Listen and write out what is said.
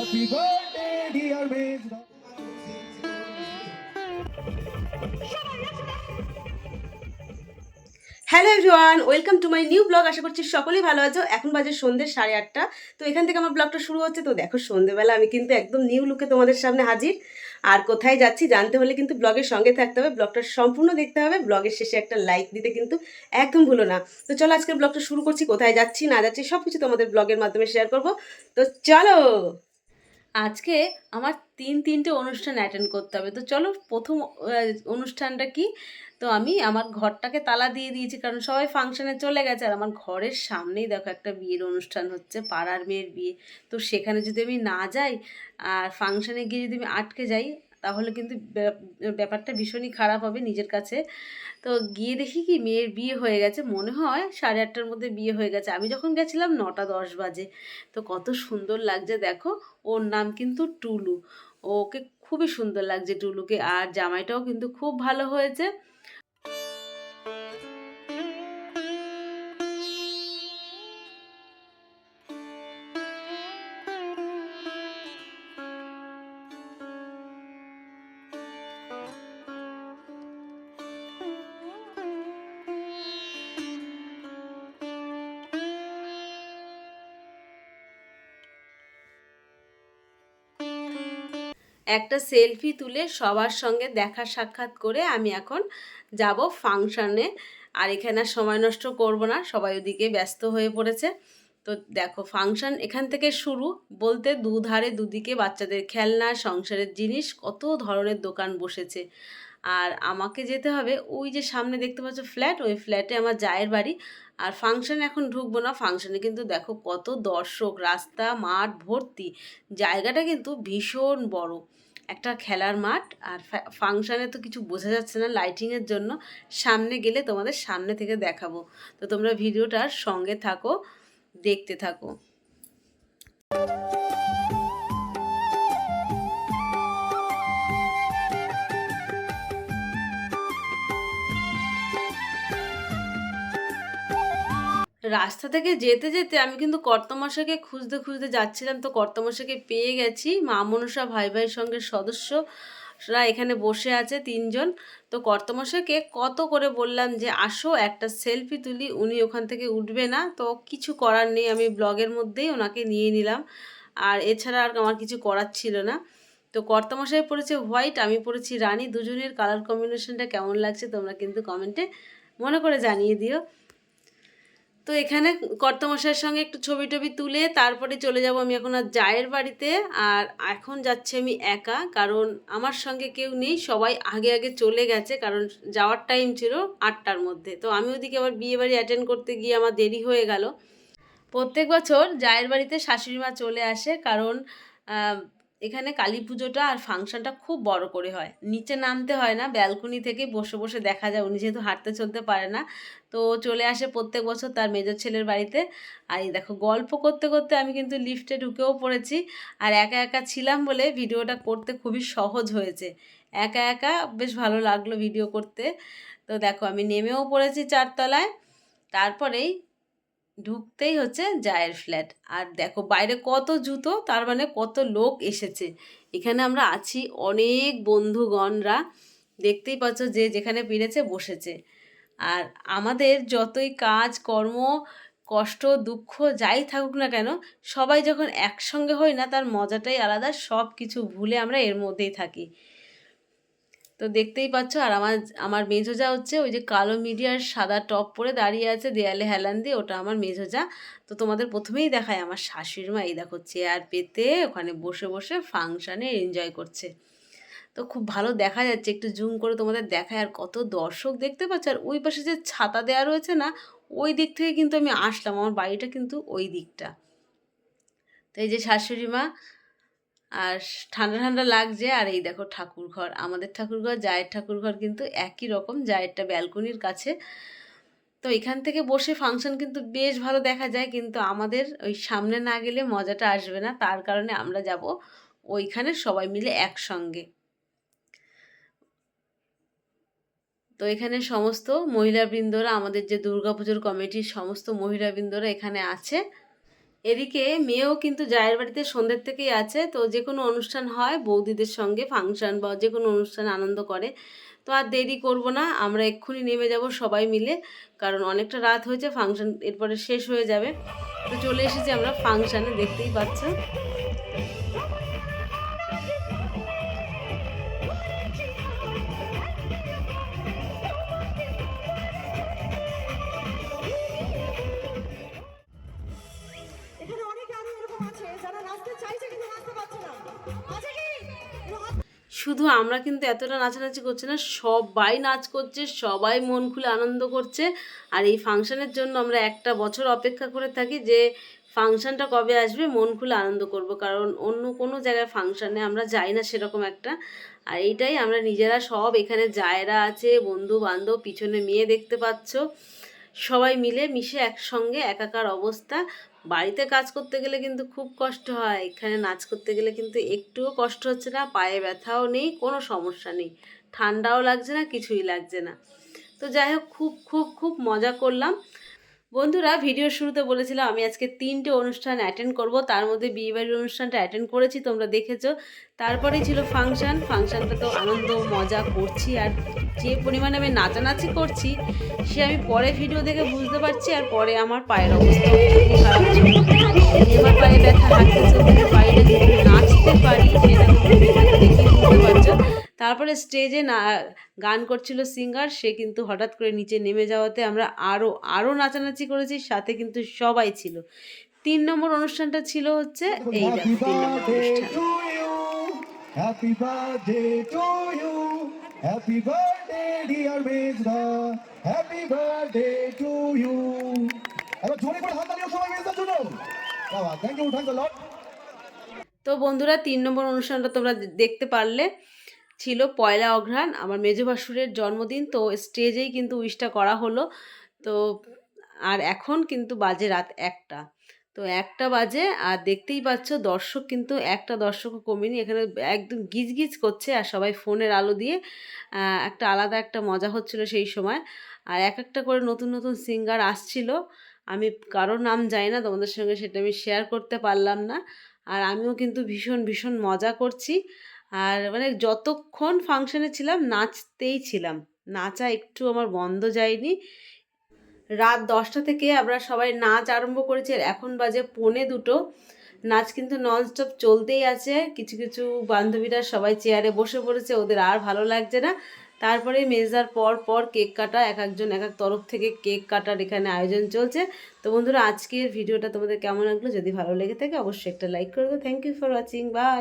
Happy birthday, dear Miss. Hello everyone, welcome to my new blog. আশা করছি সকলেই ভালো আছো। এখন বাজে সন্ধ্যে 8:30। তো এখান থেকে আমার ব্লগটা শুরু হচ্ছে। তো দেখো, সন্ধ্যেবেলা আমি কিন্তু একদম নিউ লুকে তোমাদের সামনে হাজির। আর কোথায় যাচ্ছি জানতে হলে কিন্তু ব্লগের সঙ্গে থাকতে হবে, ব্লগটা সম্পূর্ণ দেখতে হবে। ব্লগের শেষে একটা লাইক দিতে কিন্তু একদম ভুলো না। তো চলো আজকের ব্লগটা শুরু করছি। কোথায় যাচ্ছি না যাচ্ছি সব কিছু তোমাদের ব্লগের মাধ্যমে শেয়ার করব। তো চলো। আজকে আমার তিনটে অনুষ্ঠান অ্যাটেন্ড করতে হবে। তো চলো, প্রথম অনুষ্ঠানটা কি। তো আমি আমার ঘরটাকে তালা দিয়ে দিয়েছি, কারণ সবাই ফাংশনে চলে গেছে। আর আমার ঘরের সামনেই দেখো একটা বিয়ের অনুষ্ঠান হচ্ছে, পাড়ার মেয়ের বিয়ে। তো সেখানে যদি আমি না যাই আর ফাংশনে গিয়ে যদি আমি আটকে যাই, তাহলে কিন্তু ব্যাপারটা ভীষণই খারাপ হবে নিজের কাছে। তো গিয়ে দেখি কি, মেয়ের বিয়ে হয়ে গেছে। মনে হয় 8:30টার মধ্যে বিয়ে হয়ে গেছে। আমি যখন গেছিলাম 9টা 10 বাজে। তো কত সুন্দর লাগছে দেখো। ওর নাম কিন্তু টুলু। ওকে খুবই সুন্দর লাগছে টুলুকে। আর জামাইটাও কিন্তু খুব ভালো হয়েছে। একটা সেলফি তুলে সবার সঙ্গে দেখা সাক্ষাৎ করে আমি এখন যাব ফাংশানে। আর এখানে আর সময় নষ্ট করব না, সবাই ওদিকে ব্যস্ত হয়ে পড়েছে। তো দেখো, ফাংশন এখান থেকে শুরু। বলতে দুধারে দুদিকে বাচ্চাদের খেলনা, সংসারের জিনিস, কত ধরনের দোকান বসেছে। আর আমাকে যেতে হবে ওই যে সামনে দেখতে পাচ্ছ ফ্ল্যাট, ওই ফ্ল্যাটে আমার জায়ের বাড়ি। আর ফাংশানে এখন ঢুকবো না। ফাংশানে কিন্তু দেখো কত দর্শক, রাস্তা মাঠ ভর্তি। জায়গাটা কিন্তু ভীষণ বড় একটা খেলার মাঠ। আর ফাংশানে তো কিছু বোঝা যাচ্ছে না লাইটিংয়ের জন্য। সামনে গেলে তোমাদের সামনে থেকে দেখাবো। তো তোমরা ভিডিওটার সঙ্গে থাকো, দেখতে থাকো। রাস্তা থেকে যেতে যেতে আমি কিন্তু কর্তামশাইকে খুঁজতে খুঁজতে যাচ্ছিলাম। তো কর্তামশাইকে পেয়ে গেছি। মা মনসা ভাই ভাইয়ের সঙ্গে সদস্যরা এখানে বসে আছে 3জন। তো কর্তামশাইকে কত করে বললাম যে আসো একটা সেলফি তুলি, উনি ওখান থেকে উঠবে না। তো কিছু করার নেই, আমি ব্লগের মধ্যেই ওনাকে নিয়ে নিলাম। আর এছাড়া আর আমার কিছু করার ছিল না। তো কর্তামশাই পড়েছে হোয়াইট, আমি পড়েছি রানী। দুজনের কালার কম্বিনেশনটা কেমন লাগছে তোমরা কিন্তু কমেন্টে মনে করে জানিয়ে দিও। তো এখানে কর্তামশাইয়ের সঙ্গে একটু ছবি টবি তুলে তারপরে চলে যাব আমি এখন আর জায়ের বাড়িতে। আর এখন যাচ্ছি আমি একা, কারণ আমার সঙ্গে কেউ নেই, সবাই আগে আগে চলে গেছে। কারণ যাওয়ার টাইম ছিল 8টার মধ্যে। তো আমি ওদিকে আবার বিয়ে বাড়ি অ্যাটেন্ড করতে গিয়ে আমার দেরি হয়ে গেল। প্রত্যেক বছর জায়ের বাড়িতে শাশুড়ি মা চলে আসে, কারণ এখানে কালী পুজোটা আর ফাংশনটা খুব বড় করে হয়। নিচে নামতে হয় না, ব্যালকনি থেকে বসে বসে দেখা যায়। উনি যেহেতু হাঁটতে চলতে পারে না, তো চলে আসে প্রত্যেক বছর তার মেজর ছেলের বাড়িতে। আর এই দেখো, গল্প করতে করতে আমি কিন্তু লিফটে ঢুকেও পড়েছি। আর একা একা ছিলাম বলে ভিডিওটা করতে খুবই সহজ হয়েছে। একা একা বেশ ভালো লাগলো ভিডিও করতে। তো দেখো, আমি নেমেও পড়েছি 4তলায়। তারপরেই ঢুকতেই হচ্ছে জায়ের ফ্ল্যাট। আর দেখো বাইরে কত জুতো, তার মানে কত লোক এসেছে। এখানে আমরা আছি অনেক বন্ধুগণরা, দেখতেই পাচ্ছ যে যেখানে পেরেছে বসেছে। আর আমাদের যতই কাজ কর্ম, কষ্ট দুঃখ যাই থাকুক না কেন, সবাই যখন একসঙ্গে হই না, তার মজাটাই আলাদা। সব কিছু ভুলে আমরা এর মধ্যেই থাকি। তো দেখতেই পাচ্ছ। আর আমার আমার মেঝোজা হচ্ছে ওই যে কালো মিডিয়ার সাদা টপ পরে দাঁড়িয়ে আছে দেয়ালে হেলান দিয়ে, ওটা আমার মেঝোজা। তো তোমাদের প্রথমেই দেখায় আমার শাশুড়ি মা, এই দেখো চেয়ার পেতে ওখানে বসে বসে ফাংশানে এনজয় করছে। তো খুব ভালো দেখা যাচ্ছে, একটু জুম করে তোমাদের দেখায়। আর কত দর্শক দেখতে পাচ্ছ। আর ওই পাশে যে ছাতা দেওয়া রয়েছে না, ওই দিক থেকে কিন্তু আমি আসলাম। আমার বাড়িটা কিন্তু ওই দিকটা। তো এই যে শাশুড়ি মা, আর ঠান্ডা ঠান্ডা লাগছে। আর এই দেখো ঠাকুরঘর, আমাদের ঠাকুরঘর জায়ের ঠাকুরঘর কিন্তু একই রকম, জায়েরটা ব্যালকনির কাছে। তো এখান থেকে বসে ফাংশন কিন্তু বেশ ভালো দেখা যায়, কিন্তু আমাদের ওই সামনে না গেলে মজাটা আসবে না। তার কারণে আমরা যাব ওইখানে সবাই মিলে একসঙ্গে। তো এখানে সমস্ত মহিলাবৃন্দরা, আমাদের যে দুর্গাপুজোর কমিটির সমস্ত মহিলাবৃন্দরা এখানে আছে। এদিকে মেয়েও কিন্তু জায়ের বাড়িতে সন্ধ্যের থেকেই আছে, তো যে কোনো অনুষ্ঠান হয় বৌদিদের সঙ্গে ফাংশন বা যে কোনো অনুষ্ঠান আনন্দ করে। তো আর দেরি করব না, আমরা এক্ষুনি নেমে যাব সবাই মিলে, কারণ অনেকটা রাত হয়েছে, ফাংশন এরপরে শেষ হয়ে যাবে। তো চলে এসেছি আমরা ফাংশানে, দেখতেই পাচ্ছ। এখানে অনেকে আরো এরকম আছে যারা নাচতে চাইছে কিন্তু নাচতে পারছে না, আছে কি? শুধু আমরা কিন্তু এতটা নাচানাচি করছি না, সবাই নাচ করছে, সবাই মন খুলে আনন্দ করছে। আর এই ফাংশনের জন্য আমরা একটা বছর অপেক্ষা করে থাকি যে ফাংশনটা কবে আসবে, মন খুলে আনন্দ করব, কারণ অন্য কোনো জায়গায় ফাংশনে আমরা যাই না সেরকম একটা। আর এইটাই আমরা নিজেরা সব এখানে জায়রা আছে, বন্ধু বান্ধব, পিছনে মেয়ে দেখতে পাচ্ছ, সবাই মিলে মিশে একসঙ্গে একাকার অবস্থা। বাড়িতে কাজ করতে গেলে কিন্তু খুব কষ্ট হয়, এখানে নাচ করতে গেলে কিন্তু একটুও কষ্ট হচ্ছে না, পায়ে ব্যথাও নেই, কোনো সমস্যা নেই, ঠান্ডাও লাগছে না, কিছুই লাগছে না। তো যাই হোক, খুব খুব খুব মজা করলাম। বন্ধুরা, ভিডিওর শুরুতে বলেছিলাম আমি আজকে 3টে অনুষ্ঠান অ্যাটেন্ড করব, তার মধ্যে বিয়েবাড়ির অনুষ্ঠানটা অ্যাটেন্ড করেছি, তোমরা দেখেছো। তারপরেই ছিল ফাংশনটা তো আনন্দ মজা করছি, আর যে পরিমাণে আমি নাচানাচি করছি সে আমি পরে ভিডিও দেখে বুঝতে পারছি। আর পরে আমার পায়ের অবস্থা খুবই খারাপ ছিল, আমার পায়ে ব্যথা, হাঁটতে চলতে পারি না, কিন্তু নাচতে পারি সেটা তোমরা ভিডিওটা দেখেই বুঝতে পারছো। তারপরে স্টেজে না গান করছিল সিঙ্গার, সে কিন্তু হঠাৎ করে নিচে নেমে যাওয়াতে আমরা আরও আরও নাচানাচি করেছি, সাথে কিন্তু সবাই ছিল। 3 নম্বর অনুষ্ঠানটা ছিল হচ্ছে এই Happy দেখো 3 নম্বর birthday অনুষ্ঠান। to you. Happy birthday to you. Happy birthday dear Mejda. Happy birthday to you. এবার জোরে করে হাততালিও সবাই মেজদার জন্য। বাবা, থ্যাংক ইউ, থ্যাংকস আ লট। তো বন্ধুরা, 3 নম্বর অনুষ্ঠানটা তোমরা দেখতে পারলে, ছিল পয়লা অঘ্রাণ, আমার মেজো ভাসুরের জন্মদিন, তো স্টেজেই কিন্তু উইশটা করা হলো। তো আর এখন কিন্তু বাজে রাত 1টা, তো 1টা বাজে, আর দেখতেই পাচ্ছ দর্শক কিন্তু একটা দর্শকও কমেনি, এখানে একদম গিজ গিজ করছে, আর সবাই ফোনের আলো দিয়ে একটা আলাদা একটা মজা হচ্ছিল সেই সময়। আর এক একটা করে নতুন নতুন সিঙ্গার আসছিল, আমি কারোর নাম জানি না, তোমাদের সঙ্গে সেটা আমি শেয়ার করতে পারলাম না। আর আমিও কিন্তু ভীষণ ভীষণ মজা করছি, আর মানে যতক্ষণ ফাংশনে ছিলাম নাচতেই ছিলাম, নাচা একটু আমার বন্ধ যায়নি। রাত 10টা থেকে আমরা সবাই নাচ আরম্ভ করেছি, আর এখন বাজে 1:45। নাচ কিন্তু ননস্টপ চলতেই আছে, কিছু কিছু বান্ধবীরা সবাই চেয়ারে বসে পড়েছে, ওদের আর ভালো লাগছে না। তারপরে মেজদার পর পর কেক কাটা, এক একজন এক এক তরফ থেকে কেক কাটার এখানে আয়োজন চলছে। তো বন্ধুরা, আজকের ভিডিওটা তোমাদের কেমন লাগলো? যদি ভালো লেগে থাকে অবশ্যই একটা লাইক করে দেবো। Thank you for watching, by.